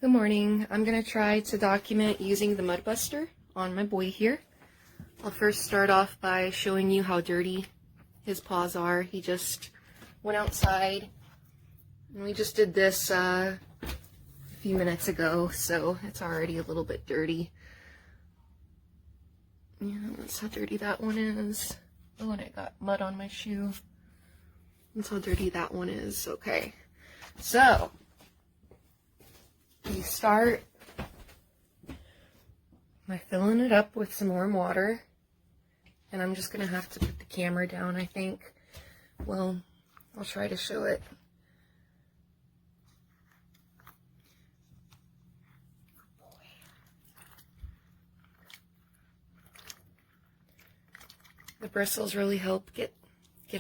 Good morning. I'm going to try to document using the MudBuster on my boy here. I'll first start off by showing you how dirty his paws are. He just went outside and we just did this a few minutes ago, so it's already a little bit dirty. Yeah, that's how dirty that one is. Oh, and I got mud on my shoe. That's how dirty that one is. Okay, so you start by filling it up with some warm water, and I'm just gonna have to put the camera down, I think. Well, I'll try to show it. The bristles really help get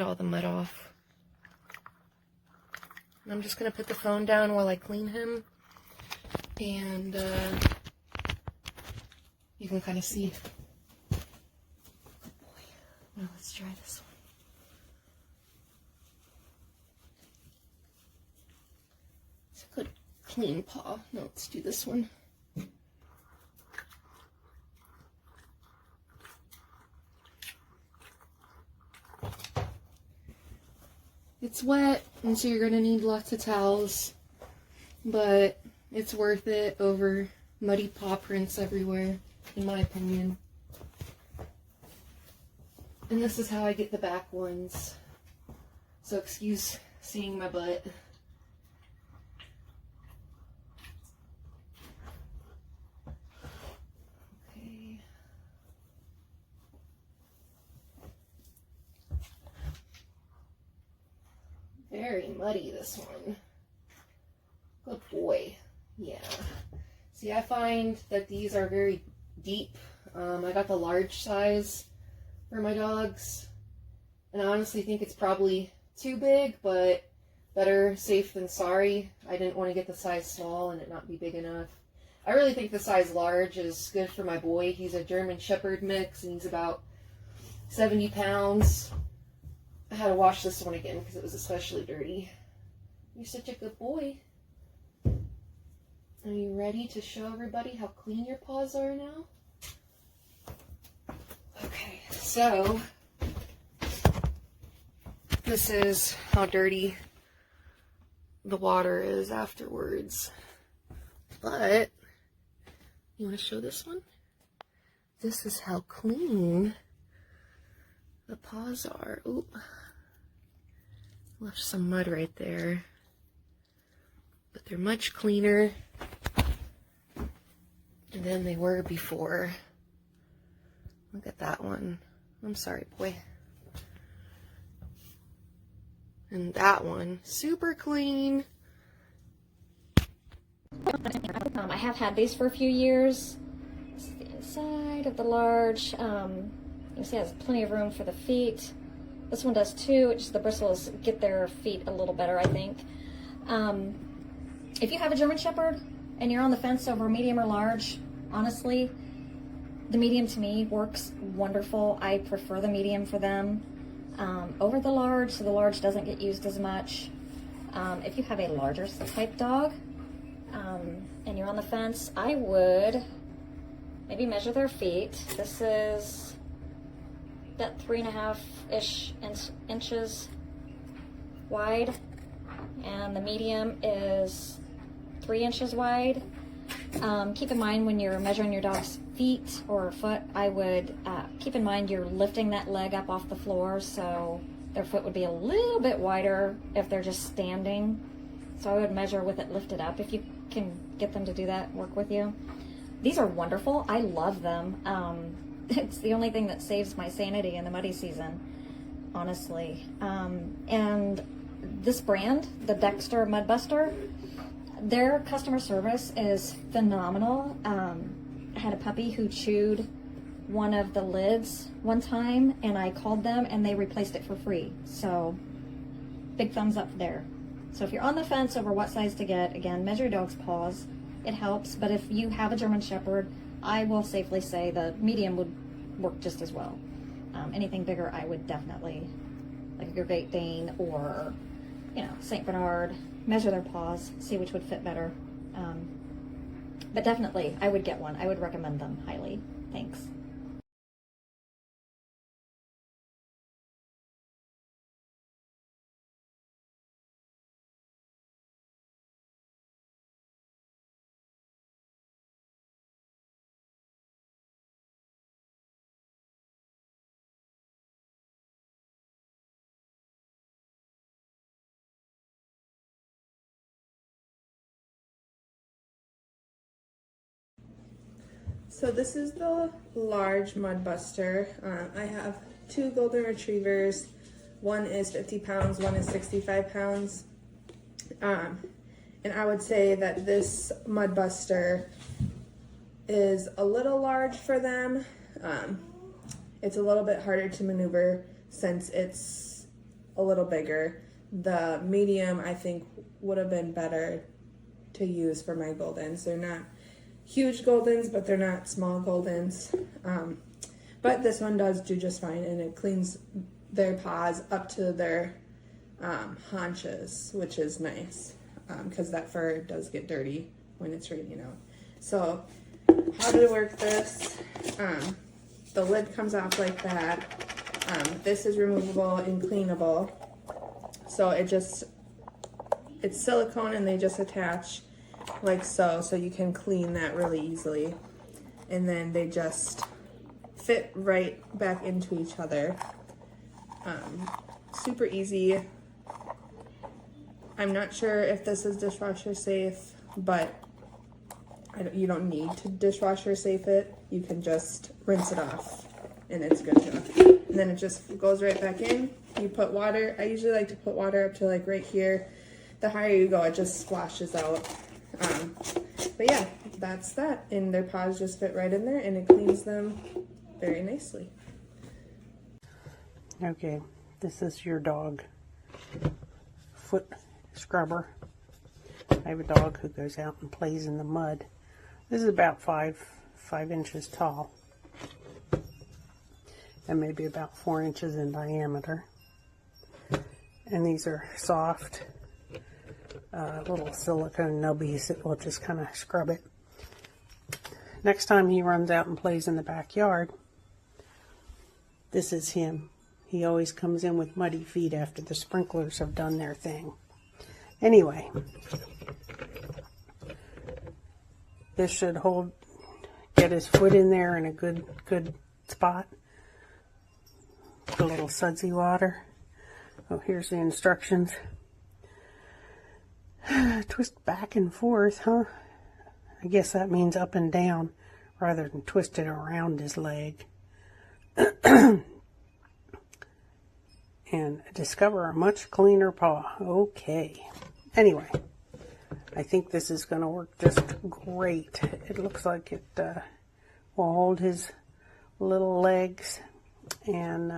all the mud off. And I'm just gonna put the phone down while I clean him, and you can kind of see. Good boy. Now let's try this one. It's a good clean paw. Now let's do this one. It's wet, and so you're going to need lots of towels, but it's worth it over muddy paw prints everywhere, in my opinion. And this is how I get the back ones, so excuse seeing my butt. Okay. Very muddy, this one. Good boy. Yeah. See, I find that these are very deep. I got the large size for my dogs, and I honestly think it's probably too big, but better safe than sorry. I didn't want to get the size small and it not be big enough. I really think the size large is good for my boy. He's a German Shepherd mix, and he's about 70 pounds. I had to wash this one again because it was especially dirty. You're such a good boy. Are you ready to show everybody how clean your paws are now? Okay, so this is how dirty the water is afterwards. But you want to show this one? This is how clean the paws are. Oop. Left some mud right there. But they're much cleaner than they were before. Look at that one. I'm sorry, boy. And that one, super clean. I have had these for a few years. This is the inside of the large. You see it has plenty of room for the feet. This one does too. It's just the bristles get their feet a little better, I think. If you have a German Shepherd and you're on the fence over medium or large, honestly, the medium to me works wonderful. I prefer the medium for them over the large, so the large doesn't get used as much. If you have a larger type dog and you're on the fence, I would maybe measure their feet. This is that 3.5-ish inches wide, and the medium is 3 inches wide. Keep in mind when you're measuring your dog's feet or foot, I would keep in mind you're lifting that leg up off the floor, so their foot would be a little bit wider if they're just standing. So I would measure with it lifted up if you can get them to do that, work with you. These are wonderful. I love them. It's the only thing that saves my sanity in the muddy season, honestly. And this brand, the Dexter MudBuster, their customer service is phenomenal. I had a puppy who chewed one of the lids one time, and I called them and they replaced it for free. So big thumbs up there. So if you're on the fence over what size to get, again, measure your dog's paws. It helps, but if you have a German Shepherd, I will safely say the medium would work just as well. Anything bigger, I would definitely, like your Great Dane or, St. Bernard, measure their paws, see which would fit better. But definitely, I would get one. I would recommend them highly. Thanks. So this is the large MudBuster. I have two golden retrievers. One is 50 pounds, one is 65 pounds. And I would say that this MudBuster is a little large for them. It's a little bit harder to maneuver since it's a little bigger. The medium, I think, would have been better to use for my Goldens. They're not huge Goldens, but they're not small Goldens. But this one does do just fine, and it cleans their paws up to their haunches, which is nice, because that fur does get dirty when it's raining out. So how to work this? The lid comes off like that. This is removable and cleanable. So it's silicone, and they just attach like so you can clean that really easily, and then they just fit right back into each other. Super easy. I'm not sure if this is dishwasher safe, but you don't need to dishwasher safe it. You can just rinse it off and it's good to go. And then it just goes right back in. You put water. I usually like to put water up to like right here. The higher you go, it just splashes out. But yeah, that's that. And their paws just fit right in there, and it cleans them very nicely. Okay, this is your dog foot scrubber. I have a dog who goes out and plays in the mud. This is about five inches tall, and maybe about 4 inches in diameter. And these are soft, little silicone nubbies that will just kind of scrub it. Next time he runs out and plays in the backyard, this is him. He always comes in with muddy feet after the sprinklers have done their thing. Anyway, this should get his foot in there in a good spot. Put a little sudsy water. Oh, here's the instructions. Twist back and forth, huh? I guess that means up and down rather than twist it around his leg. And discover a much cleaner paw. Okay. Anyway, I think this is going to work just great. It looks like it will hold his little legs, and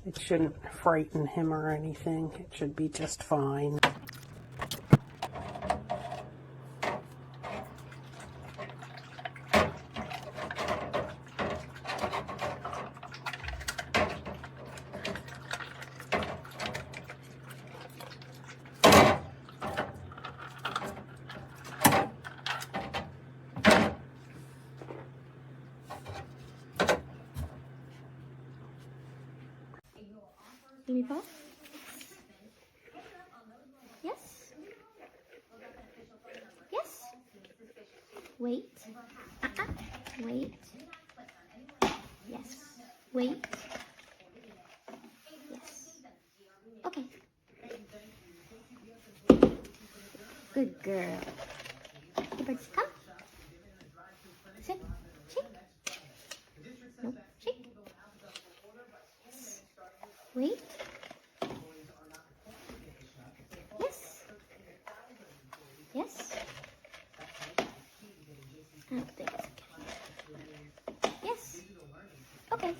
it shouldn't frighten him or anything. It should be just fine. Baby paw? Yes? Yes? Wait. Wait. Yes. Wait. Yes. Okay. Good girl. Hey, birds, come. Sit. Shake. Nope. Shake. Yes. Wait. Yes. Yes. I don't think it's okay. Yes. Okay.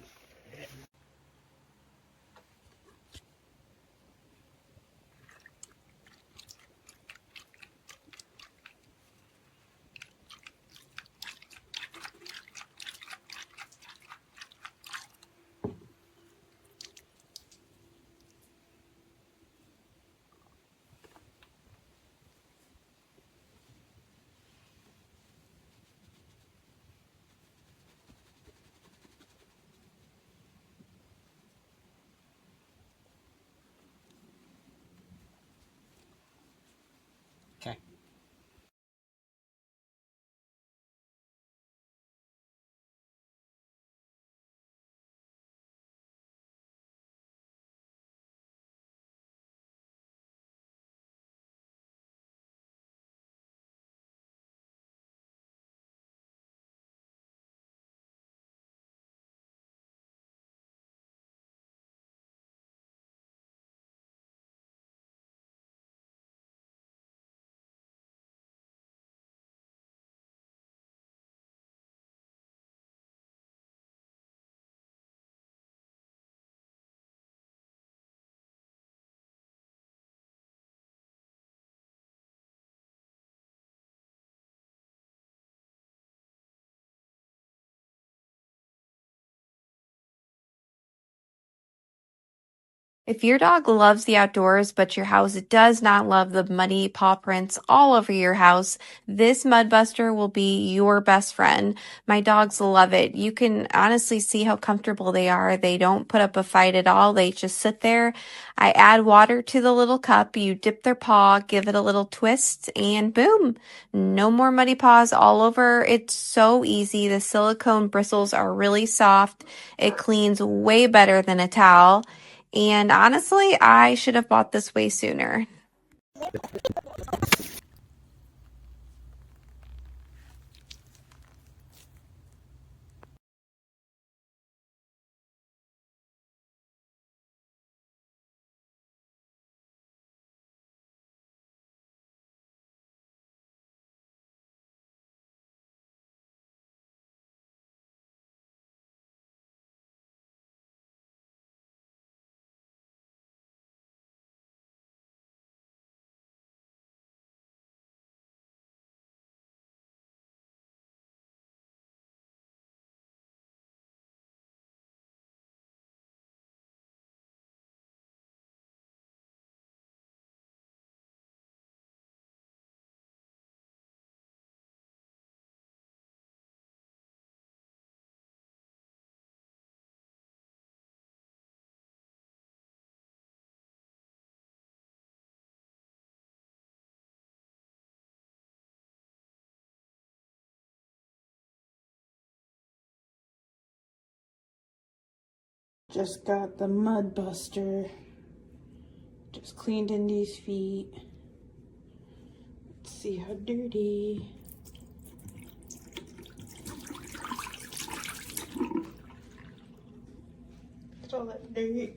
If your dog loves the outdoors, but your house does not love the muddy paw prints all over your house, this MudBuster will be your best friend. My dogs love it. You can honestly see how comfortable they are. They don't put up a fight at all. They just sit there. I add water to the little cup. You dip their paw, give it a little twist, and boom. No more muddy paws all over. It's so easy. The silicone bristles are really soft. It cleans way better than a towel. And honestly, I should have bought this way sooner. Just got the MudBuster. Just cleaned in these feet. Let's see how dirty. Look at all that dirt.